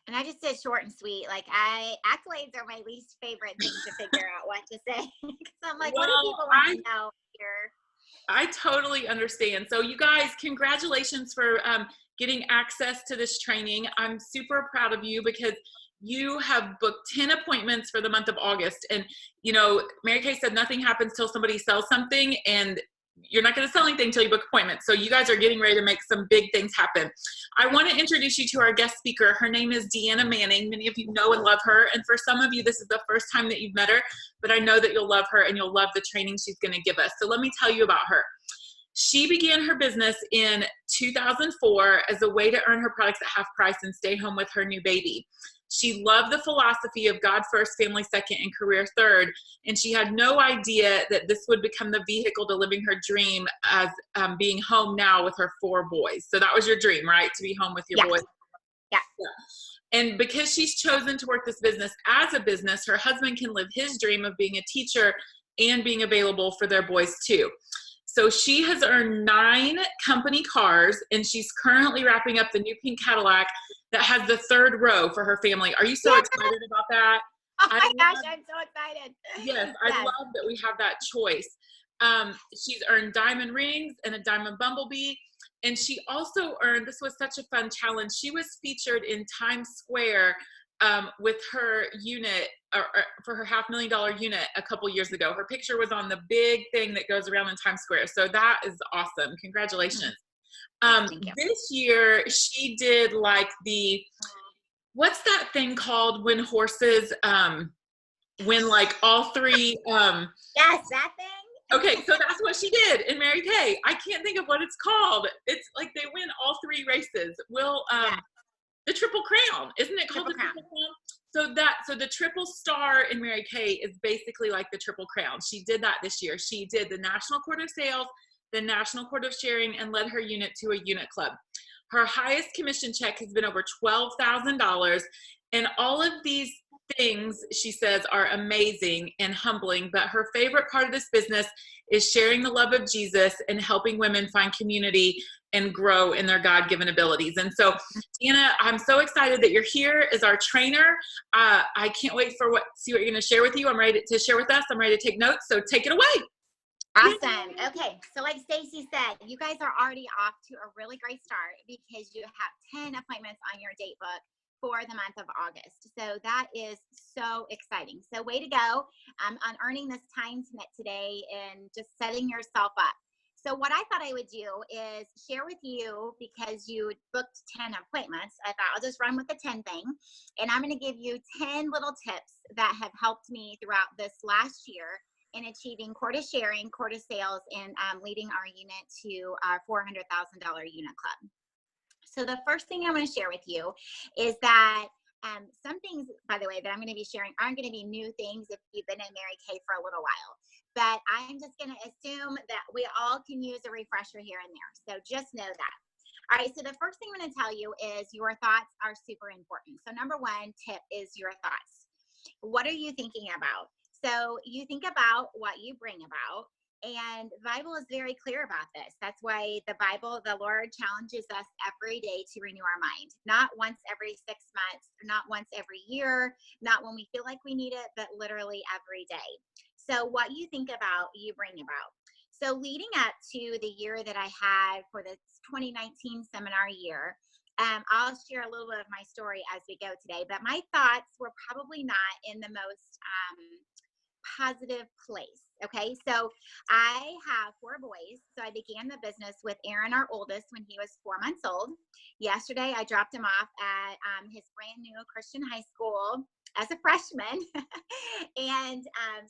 And I just said short and sweet. Like accolades are my least favorite thing to figure out what to say. Because I'm like, what do Well, people want to know here? I totally understand. So you guys, congratulations for getting access to this training. I'm super proud of you because you have booked 10 appointments for the month of August. And, you know, Mary Kay said nothing happens till somebody sells something, and you're not going to sell anything until you book appointments. So you guys are getting ready to make some big things happen. I want to introduce you to our guest speaker. Her name is Deanna Manning. Many of you know and love her. And for some of you, this is the first time that you've met her, but I know that you'll love her and you'll love the training she's going to give us. So let me tell you about her. She began her business in 2004 as a way to earn her products at half price and stay home with her new baby. She loved the philosophy of God first, family second, and career third. And she had no idea that this would become the vehicle to living her dream as being home now with her 4 boys. So that was your dream, right? To be home with your boys. Yeah. And because she's chosen to work this business as a business, her husband can live his dream of being a teacher and being available for their boys too. So she has earned 9 company cars, and she's currently wrapping up the new pink Cadillac that has the 3rd row for her family. Are you so excited about that? Oh my gosh, I'm so excited. Yes, I love that we have that choice. She's earned diamond rings and a diamond bumblebee. And she also earned, this was such a fun challenge, she was featured in Times Square with her unit, or for her $500,000 unit a couple years ago. Her picture was on the big thing that goes around in Times Square. So that is awesome. Congratulations. Thank you. This year she did like what's that thing called when horses, when like all 3, Yes, that thing. okay, so that's what she did in Mary Kay. I can't think of what it's called. It's like they win all 3 races. The Triple Crown, isn't it called the Triple Crown? So the triple star in Mary Kay is basically like the Triple Crown. She did that this year. She did the National Court of Sales, the National Court of Sharing, and led her unit to a unit club. Her highest commission check has been over $12,000. And all of these things, she says, are amazing and humbling. But her favorite part of this business is sharing the love of Jesus and helping women find community and grow in their God-given abilities. And so, Deanna, I'm so excited that you're here as our trainer. I can't wait for see what you're going to share with you. I'm ready to share with us. I'm ready to take notes. So take it away. Awesome. Okay. So like Stacy said, you guys are already off to a really great start because you have 10 appointments on your date book for the month of August. So that is so exciting. So way to go on earning this time today and just setting yourself up. So what I thought I would do is share with you, because you booked 10 appointments, I thought I'll just run with the 10 thing. And I'm going to give you 10 little tips that have helped me throughout this last year in achieving quota sharing, quota sales, and leading our unit to our $400,000 unit club. So the first thing I want to share with you is that some things, by the way, that I'm going to be sharing aren't going to be new things if you've been in Mary Kay for a little while. But I'm just going to assume that we all can use a refresher here and there. So just know that. All right, so the first thing I'm going to tell you is your thoughts are super important. So number 1 tip is your thoughts. What are you thinking about? So you think about what you bring about. And the Bible is very clear about this. That's why the Bible, the Lord challenges us every day to renew our mind. Not once every 6 months, not once every year, not when we feel like we need it, but literally every day. So what you think about, you bring about. So leading up to the year that I had for the 2019 seminar year, I'll share a little bit of my story as we go today, but my thoughts were probably not in the most positive place. Okay, so I have 4 boys. So I began the business with Aaron, our oldest, when he was 4 months old. Yesterday, I dropped him off at his brand new Christian high school as a freshman. And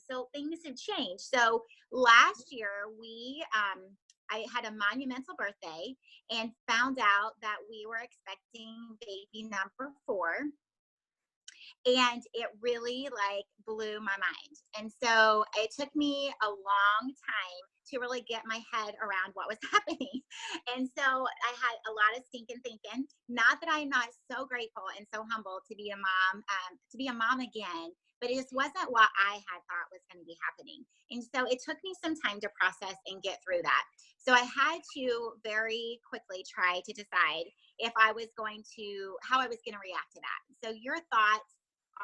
so things have changed. So last year, I had a monumental birthday and found out that we were expecting baby number 4. And it really like blew my mind. And so it took me a long time to really get my head around what was happening. And so I had a lot of stinking thinking, not that I'm not so grateful and so humble to be a mom again, but it just wasn't what I had thought was going to be happening. And so it took me some time to process and get through that. So I had to very quickly try to decide, if I was going to, how I was going to react to that. So your thoughts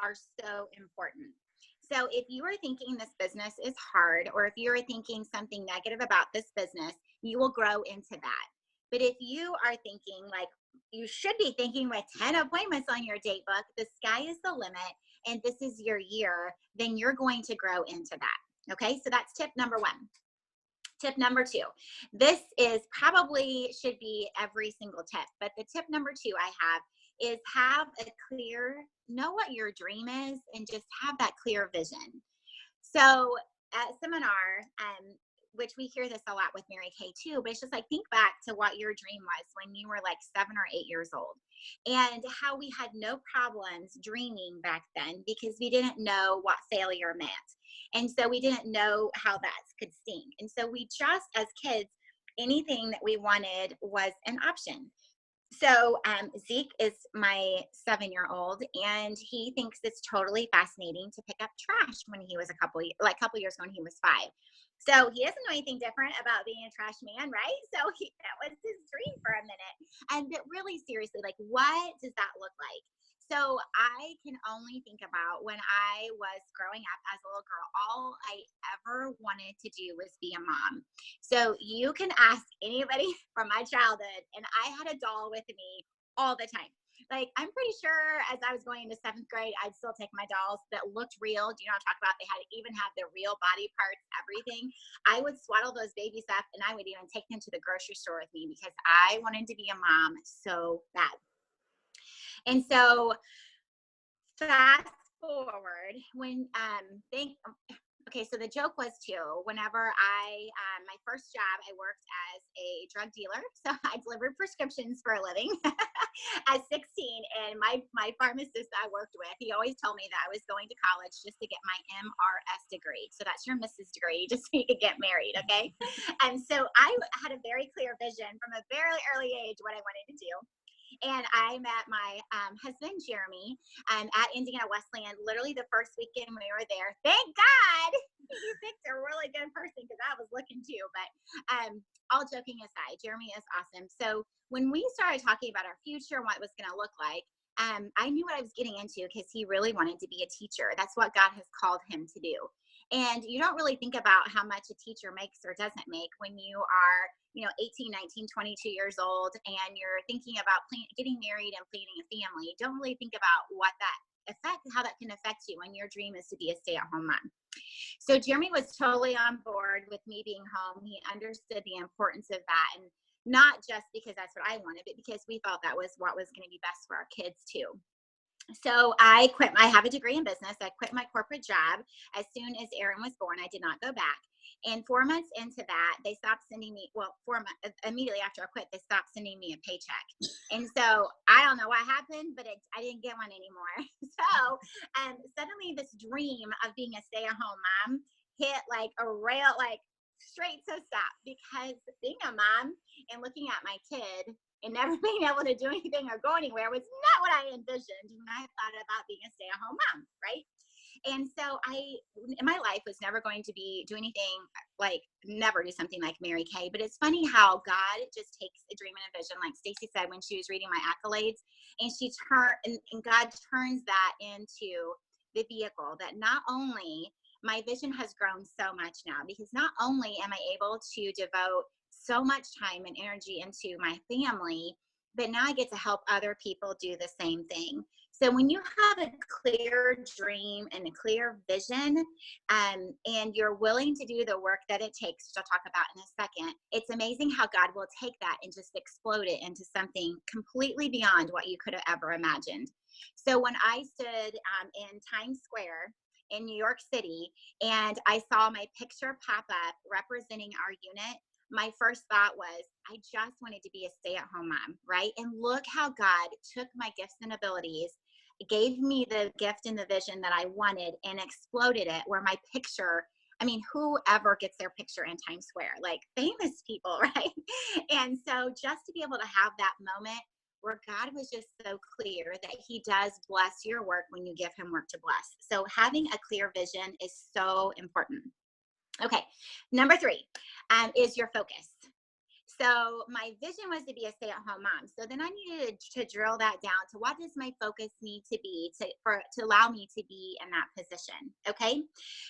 are so important. So if you are thinking this business is hard, or if you're thinking something negative about this business, you will grow into that. But if you are thinking like you should be thinking with 10 appointments on your date book, the sky is the limit, and this is your year, then you're going to grow into that. Okay, so that's tip number one. Tip number two, this is probably should be every single tip, but the tip number two I have is have a clear, know what your dream is, and just have that clear vision. So at seminar, which we hear this a lot with Mary Kay too, but it's just like, think back to what your dream was when you were like 7 or 8 years old, and how we had no problems dreaming back then because we didn't know what failure meant. And so we didn't know how that could sting. And so we just, as kids, anything that we wanted was an option. So Zeke is my 7-year-old, and he thinks it's totally fascinating to pick up trash when he was a couple years ago when he was 5. So he doesn't know anything different about being a trash man, right? So that was his dream for a minute. And but really seriously, like, what does that look like? So I can only think about when I was growing up as a little girl, all I ever wanted to do was be a mom. So you can ask anybody from my childhood, and I had a doll with me all the time. Like, I'm pretty sure as I was going into 7th grade, I'd still take my dolls that looked real. Do you know what I'm talking about? They had to even have the real body parts, everything. I would swaddle those babies up, and I would even take them to the grocery store with me because I wanted to be a mom so bad. And so fast forward when okay, so the joke was too, whenever my first job, I worked as a drug dealer. So I delivered prescriptions for a living at 16. And my pharmacist I worked with, he always told me that I was going to college just to get my MRS degree. So that's your Mrs. degree, just so you could get married, okay? And so I had a very clear vision from a very early age what I wanted to do. And I met my husband, Jeremy, at Indiana Wesleyan, literally the first weekend we were there. Thank God you picked a really good person, because I was looking too. But all joking aside, Jeremy is awesome. So when we started talking about our future and what it was going to look like, I knew what I was getting into because he really wanted to be a teacher. That's what God has called him to do. And you don't really think about how much a teacher makes or doesn't make when you are, 18, 19, 22 years old, and you're thinking about getting married and planning a family. You don't really think about how that can affect you when your dream is to be a stay-at-home mom. So Jeremy was totally on board with me being home. He understood the importance of that, and not just because that's what I wanted, but because we thought that was what was going to be best for our kids too. So I have a degree in business. I quit my corporate job as soon as Aaron was born. I did not go back. And 4 months into that, they stopped sending me, immediately after I quit, they stopped sending me a paycheck. And so I don't know what happened, but I didn't get one anymore. So suddenly this dream of being a stay-at-home mom hit like a rail, like straight to stop, because being a mom and looking at my kid and never being able to do anything or go anywhere was not what I envisioned when I thought about being a stay-at-home mom, right? And so in my life, was never going to do anything like, never do something like Mary Kay. But it's funny how God just takes a dream and a vision, like Stacy said when she was reading my accolades, and and God turns that into the vehicle that not only my vision has grown so much now, because not only am I able to devote so much time and energy into my family, but now I get to help other people do the same thing. So when you have a clear dream and a clear vision, and you're willing to do the work that it takes, which I'll talk about in a second, it's amazing how God will take that and just explode it into something completely beyond what you could have ever imagined. So when I stood in Times Square in New York City, and I saw my picture pop up representing our unit, my first thought was, I just wanted to be a stay-at-home mom, right? And look how God took my gifts and abilities, gave me the gift and the vision that I wanted, and exploded it where my picture, whoever gets their picture in Times Square, like famous people, right? And so just to be able to have that moment where God was just so clear that he does bless your work when you give him work to bless. So having a clear vision is so important. Okay, number 3 is your focus. So my vision was to be a stay-at-home mom. So then I needed to drill that down to what does my focus need to be to allow me to be in that position. Okay.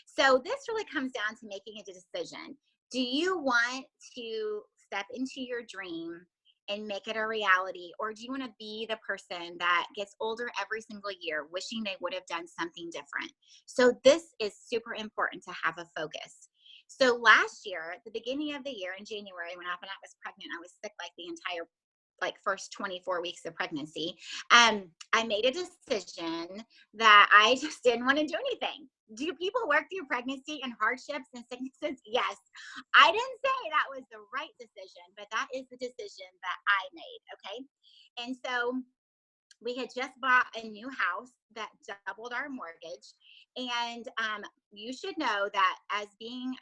So this really comes down to making a decision. Do you want to step into your dream and make it a reality? Or do you want to be the person that gets older every single year, wishing they would have done something different? So this is super important to have a focus. So last year, at the beginning of the year in January, when I was pregnant, I was sick like the entire first 24 weeks of pregnancy. I made a decision that I just didn't want to do anything. Do people work through pregnancy and hardships and sicknesses? Yes. I didn't say that was the right decision, but that is the decision that I made. Okay. And so we had just bought a new house that doubled our mortgage. And you should know that as being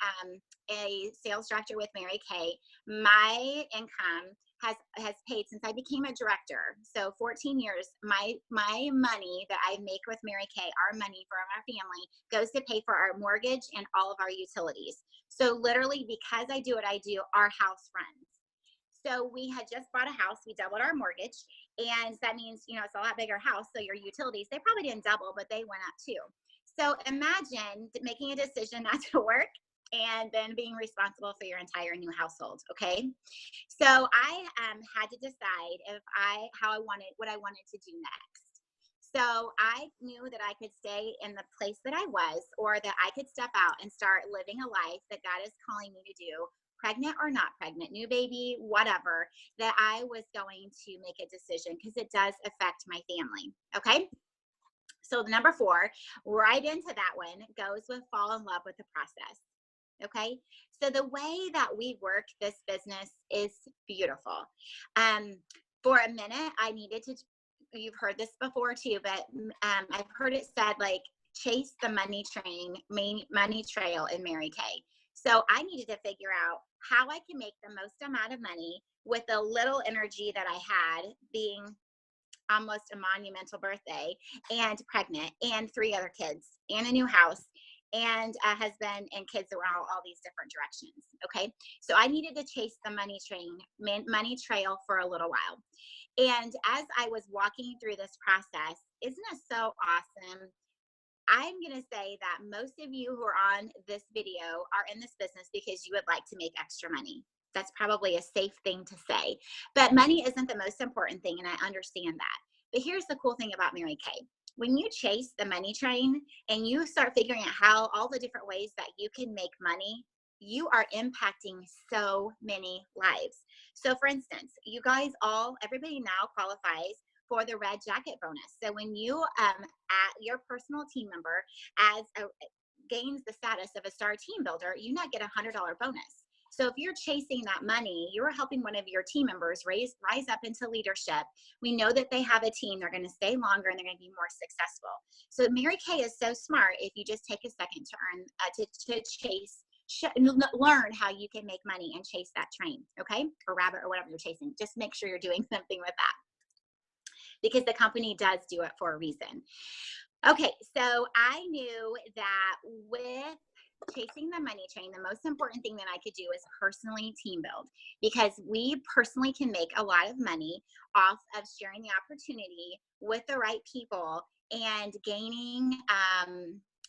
a sales director with Mary Kay, my income has paid since I became a director. So 14 years, my money that I make with Mary Kay, our money for our family, goes to pay for our mortgage and all of our utilities. So literally, because I do what I do, our house runs. So we had just bought a house. We doubled our mortgage. And that means, it's a lot bigger house. So your utilities, they probably didn't double, but they went up too. So imagine making a decision not to work and then being responsible for your entire new household. Okay. So I had to decide what I wanted to do next. So I knew that I could stay in the place that I was, or that I could step out and start living a life that God is calling me to do, pregnant or not pregnant, new baby, whatever, that I was going to make a decision because it does affect my family. Okay. So the number 4, right into that one, goes with fall in love with the process. Okay. So the way that we work this business is beautiful. For a minute, I needed to, you've heard this before too, but I've heard it said like, chase the money trail in Mary Kay. So I needed to figure out how I can make the most amount of money with the little energy that I had, being almost a monumental birthday and pregnant and 3 other kids and a new house and a husband and kids that were all these different directions. Okay. So I needed to chase the money trail for a little while. And as I was walking through this process, isn't it so awesome? I'm going to say that most of you who are on this video are in this business because you would like to make extra money. That's probably a safe thing to say. But money isn't the most important thing, and I understand that. But here's the cool thing about Mary Kay. When you chase the money train and you start figuring out how all the different ways that you can make money, you are impacting so many lives. So for instance, you guys everybody now qualifies for the red jacket bonus. So when you your personal team member gains the status of a star team builder, you now get a $100 bonus. So if you're chasing that money, you're helping one of your team members rise up into leadership. We know that they have a team, they're going to stay longer and they're going to be more successful. So Mary Kay is so smart if you just take a second to learn how you can make money and chase that train, okay? Or rabbit or whatever you're chasing. Just make sure you're doing something with that, because the company does do it for a reason. Okay, so I knew that with chasing the money train, the most important thing that I could do is personally team build, because we personally can make a lot of money off of sharing the opportunity with the right people and gaining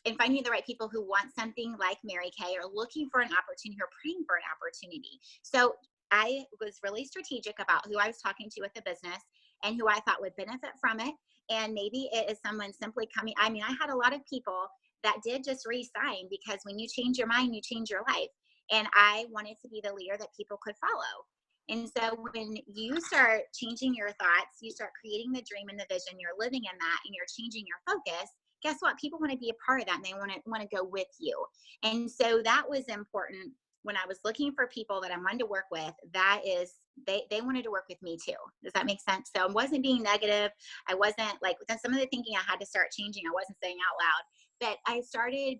and finding the right people who want something like Mary Kay, or looking for an opportunity, or praying for an opportunity. So I was really strategic about who I was talking to with the business and who I thought would benefit from it. And maybe it is someone simply coming. I mean, I had a lot of people that did just re-sign, because when you change your mind, you change your life. And I wanted to be the leader that people could follow. And so when you start changing your thoughts, you start creating the dream and the vision, you're living in that, and you're changing your focus, guess what? People want to be a part of that, and they want to go with you. And so that was important when I was looking for people that I wanted to work with. That is, they wanted to work with me too. Does that make sense? So I wasn't being negative. I wasn't like, some of the thinking I had to start changing, I wasn't saying out loud. But I started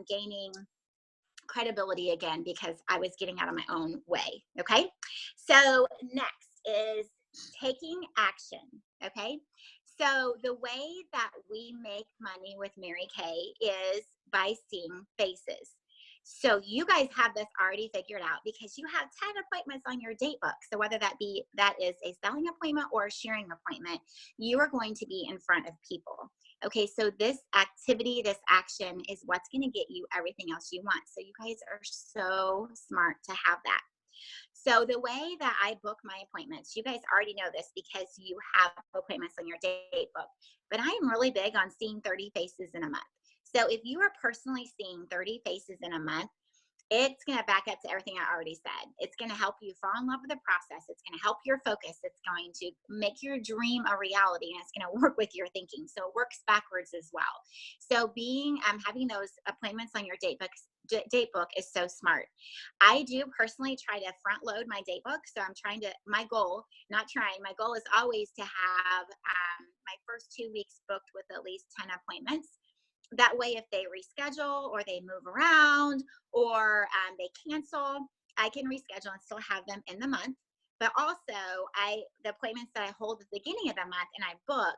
gaining credibility again, because I was getting out of my own way. Okay. So next is taking action. Okay. So the way that we make money with Mary Kay is by seeing faces. So you guys have this already figured out because you have 10 appointments on your date book. So whether that is a selling appointment or a sharing appointment, you are going to be in front of people. Okay, so this activity, this action is what's going to get you everything else you want. So you guys are so smart to have that. So the way that I book my appointments, you guys already know this because you have appointments on your date book, but I am really big on seeing 30 faces in a month. So if you are personally seeing 30 faces in a month, it's going to back up to everything I already said. It's going to help you fall in love with the process. It's going to help your focus. It's going to make your dream a reality, and it's going to work with your thinking. So it works backwards as well. So having those appointments on your date book is so smart. I do personally try to front load my date book. So my goal is always to have my first 2 weeks booked with at least 10 appointments. That way, if they reschedule or they move around or they cancel, I can reschedule and still have them in the month. But also, the appointments that I hold at the beginning of the month and I book,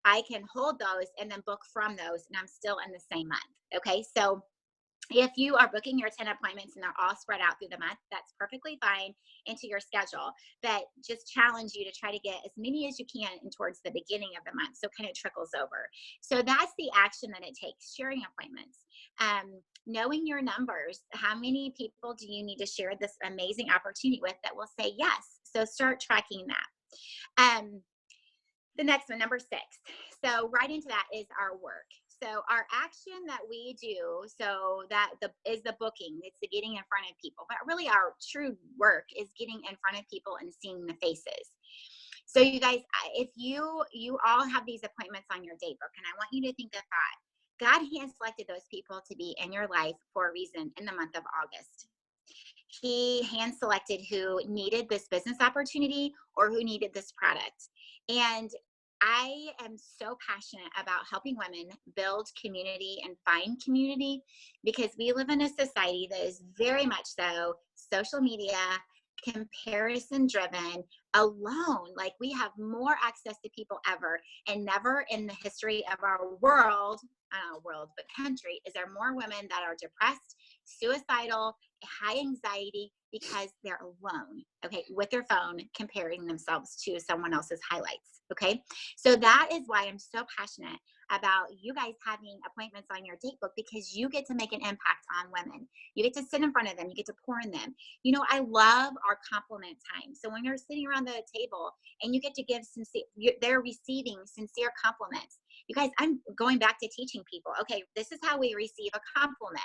I can hold those and then book from those, and I'm still in the same month. Okay, so if you are booking your 10 appointments and they're all spread out through the month, that's perfectly fine into your schedule. But just challenge you to try to get as many as you can in towards the beginning of the month, so it kind of trickles over. So that's the action that it takes, sharing appointments. Knowing your numbers, how many people do you need to share this amazing opportunity with that will say yes? So start tracking that. The next one, number 6. So right into that is our work. So our action that we do, so that is the booking. It's the getting in front of people. But really our true work is getting in front of people and seeing the faces. So you guys, if you all have these appointments on your date book, and I want you to think of that. God hand selected those people to be in your life for a reason in the month of August. He hand selected who needed this business opportunity or who needed this product. And I am so passionate about helping women build community and find community, because we live in a society that is very much so social media, comparison driven, alone. Like, we have more access to people ever, and never in the history of our world, but country, is there more women that are depressed, suicidal, high anxiety, because they're alone, okay, with their phone, comparing themselves to someone else's highlights. Okay, so that is why I'm so passionate about you guys having appointments on your date book, because you get to make an impact on women. You get to sit in front of them, you get to pour in them. You know, I love our compliment time. So when you're sitting around the table and you get to give they're receiving sincere compliments. You guys, I'm going back to teaching people, okay, this is how we receive a compliment.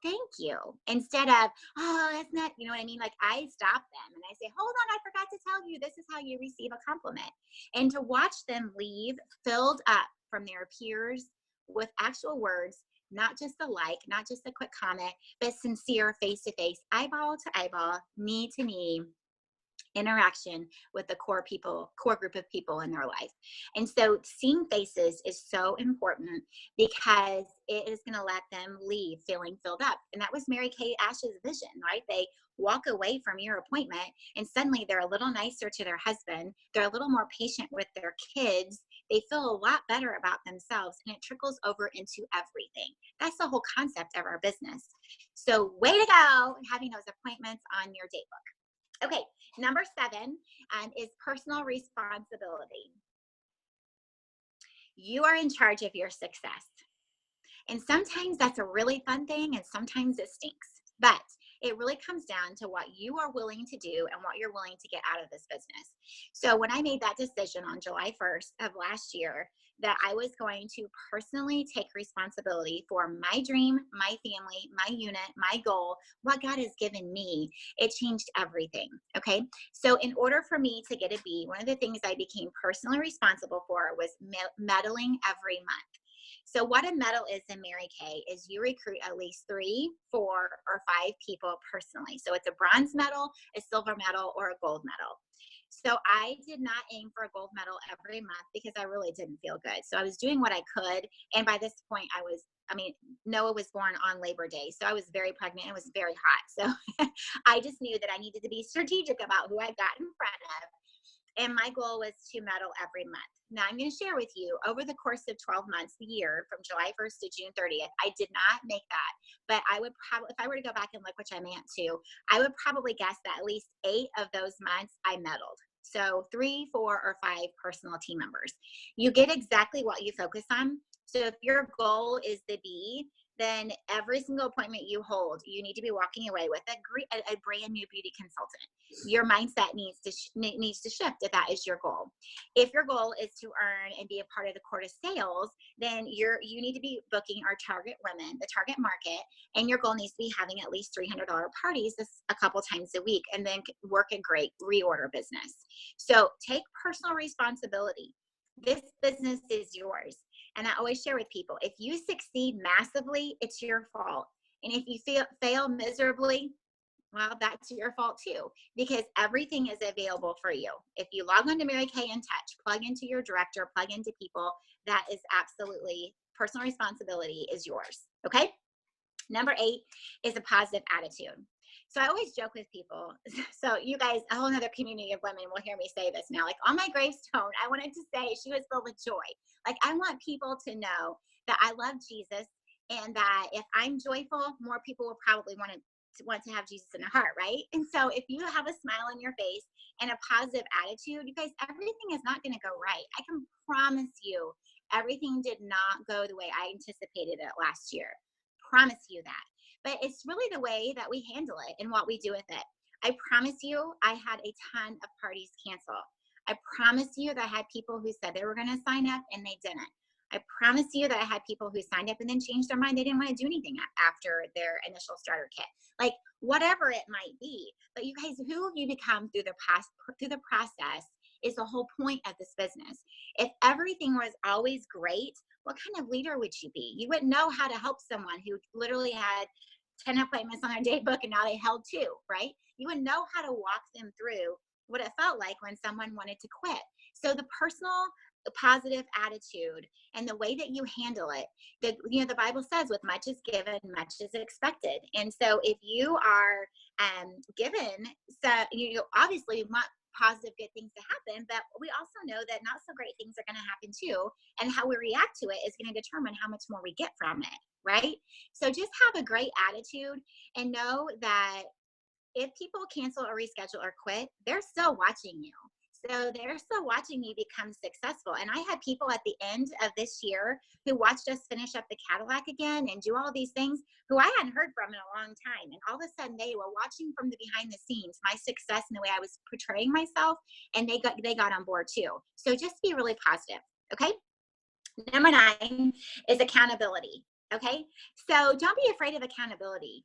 Thank you. Instead of, oh, that's not, you know what I mean? Like, I stop them and I say, hold on, I forgot to tell you, this is how you receive a compliment. And to watch them leave filled up from their peers with actual words, not just a like, not just a quick comment, but sincere, face to face, eyeball to eyeball, knee to knee interaction with the core group of people in their life. And so seeing faces is so important, because it is going to let them leave feeling filled up. And that was Mary Kay Ash's vision, right? They walk away from your appointment and suddenly they're a little nicer to their husband. They're a little more patient with their kids. They feel a lot better about themselves, and it trickles over into everything. That's the whole concept of our business. So way to go having those appointments on your date book. Okay, number 7 is personal responsibility. You are in charge of your success. And sometimes that's a really fun thing, and sometimes it stinks. But it really comes down to what you are willing to do and what you're willing to get out of this business. So when I made that decision on July 1st of last year, that I was going to personally take responsibility for my dream, my family, my unit, my goal, what God has given me, it changed everything. Okay. So in order for me to get a B, one of the things I became personally responsible for was medaling every month. So what a medal is in Mary Kay is you recruit at least 3, 4, or 5 people personally. So it's a bronze medal, a silver medal, or a gold medal. So I did not aim for a gold medal every month because I really didn't feel good. So I was doing what I could. And by this point, Noah was born on Labor Day. So I was very pregnant. It was very hot. So I just knew that I needed to be strategic about who I got in front of. And my goal was to medal every month. Now I'm going to share with you, over the course of 12 months, the year from July 1st to June 30th, I did not make that, but I would probably, if I were to go back and look, which I meant to, I would probably guess that at least 8 of those months I medaled. So 3, 4, or 5 personal team members. You get exactly what you focus on. So if your goal is the B, then every single appointment you hold, you need to be walking away with a brand new beauty consultant. Your mindset needs to shift if that is your goal. If your goal is to earn and be a part of the core of sales, then you need to be booking our target women, the target market, and your goal needs to be having at least $300 parties a couple times a week, and then work a great reorder business. So take personal responsibility. This business is yours. And I always share with people, if you succeed massively, it's your fault. And if you fail miserably, well, that's your fault too, because everything is available for you. If you log on to Mary Kay in Touch, plug into your director, plug into people, that is absolutely, personal responsibility is yours. Okay. Number 8 is a positive attitude. So I always joke with people. So you guys, a whole other community of women will hear me say this now. Like on my gravestone, I wanted to say she was filled with joy. Like I want people to know that I love Jesus, and that if I'm joyful, more people will probably want to have Jesus in their heart, right? And so if you have a smile on your face and a positive attitude, you guys, everything is not going to go right. I can promise you, everything did not go the way I anticipated it last year. Promise you that. But it's really the way that we handle it and what we do with it. I promise you, I had a ton of parties cancel. I promise you that I had people who said they were going to sign up and they didn't. I promise you that I had people who signed up and then changed their mind. They didn't want to do anything after their initial starter kit, like whatever it might be. But you guys, who you become through the process is the whole point of this business. If everything was always great, what kind of leader would you be? You wouldn't know how to help someone who literally had 10 appointments on their date book and now they held 2, right? You wouldn't know how to walk them through what it felt like when someone wanted to quit. So the personal positive attitude and the way that you handle it, the Bible says with much is given, much is expected. And so if you are given, so you obviously want positive good things to happen, but we also know that not so great things are going to happen too, and how we react to it is going to determine how much more we get from it, right? So just have a great attitude and know that if people cancel or reschedule or quit, they're still watching you. So they're still watching you become successful. And I had people at the end of this year who watched us finish up the Cadillac again and do all these things who I hadn't heard from in a long time. And all of a sudden they were watching from the behind the scenes, my success and the way I was portraying myself. And they got on board too. So just be really positive. Okay. Number 9 is accountability. Okay. So don't be afraid of accountability.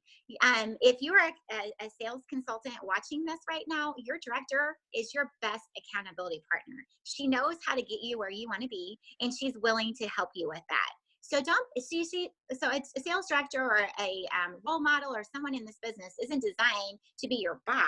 If you are a sales consultant watching this right now, your director is your best accountability partner. She knows how to get you where you want to be, and she's willing to help you with that. So so it's a sales director or a role model or someone in this business isn't designed to be your boss.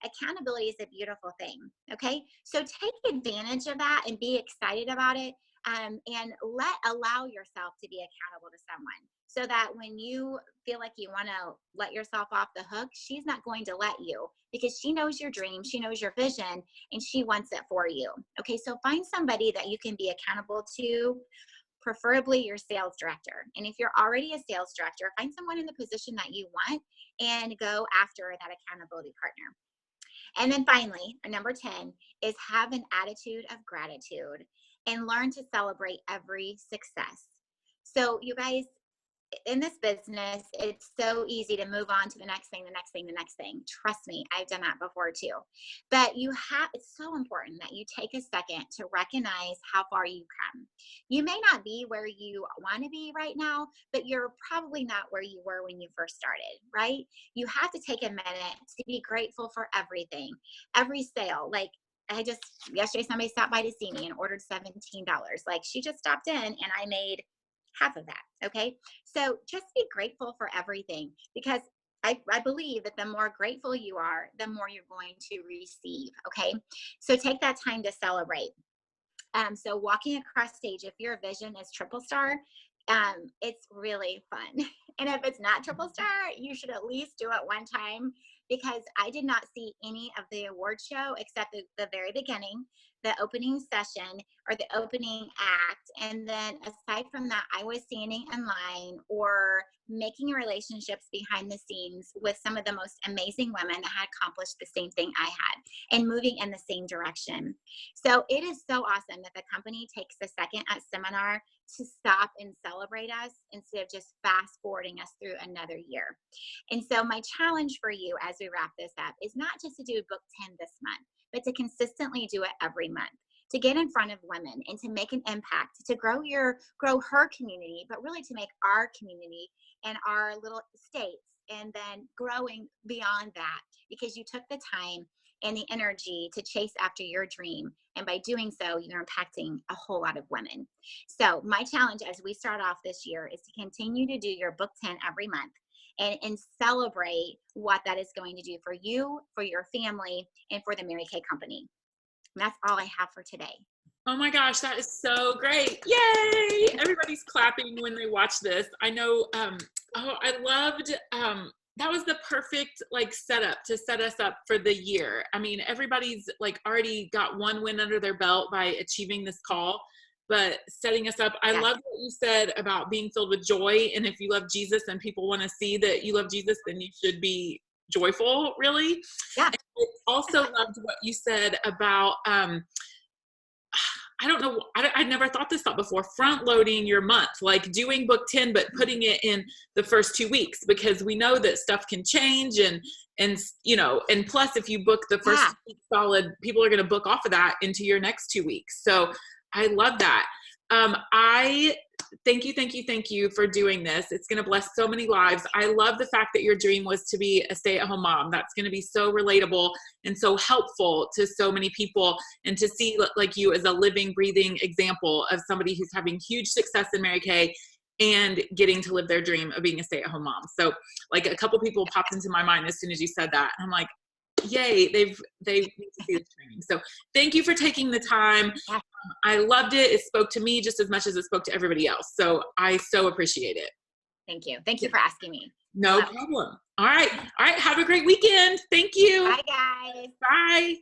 Accountability is a beautiful thing. Okay. So take advantage of that and be excited about it. And allow yourself to be accountable to someone, so that when you feel like you want to let yourself off the hook, she's not going to let you, because she knows your dream, she knows your vision, and she wants it for you. Okay, so find somebody that you can be accountable to, preferably your sales director. And if you're already a sales director, find someone in the position that you want and go after that accountability partner. And then finally, number 10 is have an attitude of gratitude and learn to celebrate every success. So you guys, in this business, it's so easy to move on to the next thing, the next thing, the next thing. Trust me, I've done that before too. But it's so important that you take a second to recognize how far you've come. You may not be where you want to be right now, but you're probably not where you were when you first started, right? You have to take a minute to be grateful for everything, every sale. Like, yesterday somebody stopped by to see me and ordered $17. Like, she just stopped in and I made half of that. Okay. So just be grateful for everything, because I believe that the more grateful you are, the more you're going to receive. Okay. So take that time to celebrate. So walking across stage, if your vision is triple star, it's really fun. And if it's not triple star, you should at least do it one time, because I did not see any of the award show except the very beginning, the opening session or the opening act. And then aside from that, I was standing in line or making relationships behind the scenes with some of the most amazing women that had accomplished the same thing I had and moving in the same direction. So it is so awesome that the company takes a second at seminar to stop and celebrate us instead of just fast forwarding us through another year. And so my challenge for you as we wrap this up is not just to do book 10 this month, but to consistently do it every month, to get in front of women and to make an impact, to grow her community, but really to make our community and our little states, and then growing beyond that, because you took the time and the energy to chase after your dream. And by doing so, you're impacting a whole lot of women. So my challenge as we start off this year is to continue to do your book 10 every month and celebrate what that is going to do for you, for your family, and for the Mary Kay Company. And that's all I have for today. Oh my gosh, that is so great. Yay! Everybody's clapping when they watch this. I know, I loved, that was the perfect like setup to set us up for the year. I mean, everybody's like already got one win under their belt by achieving this call, but setting us up. I love what you said about being filled with joy. And if you love Jesus and people want to see that you love Jesus, then you should be joyful, really. Yeah. And I also loved what you said about, I don't know, I never thought this thought before, front loading your month, like doing book 10, but putting it in the first 2 weeks, because we know that stuff can change and you know, and plus if you book the first week solid, people are going to book off of that into your next 2 weeks. So I love that. I thank you for doing this. It's going to bless so many lives. I love the fact that your dream was to be a stay-at-home mom. That's going to be so relatable and so helpful to so many people, and to see like you as a living, breathing example of somebody who's having huge success in Mary Kay and getting to live their dream of being a stay-at-home mom. So like a couple people popped into my mind as soon as you said that. I'm like, yay, they need to see this training. So thank you for taking the time. I loved it. It spoke to me just as much as it spoke to everybody else. So I so appreciate it. Thank you. Thank you for asking me. No problem. All right. Have a great weekend. Thank you. Bye, guys. Bye.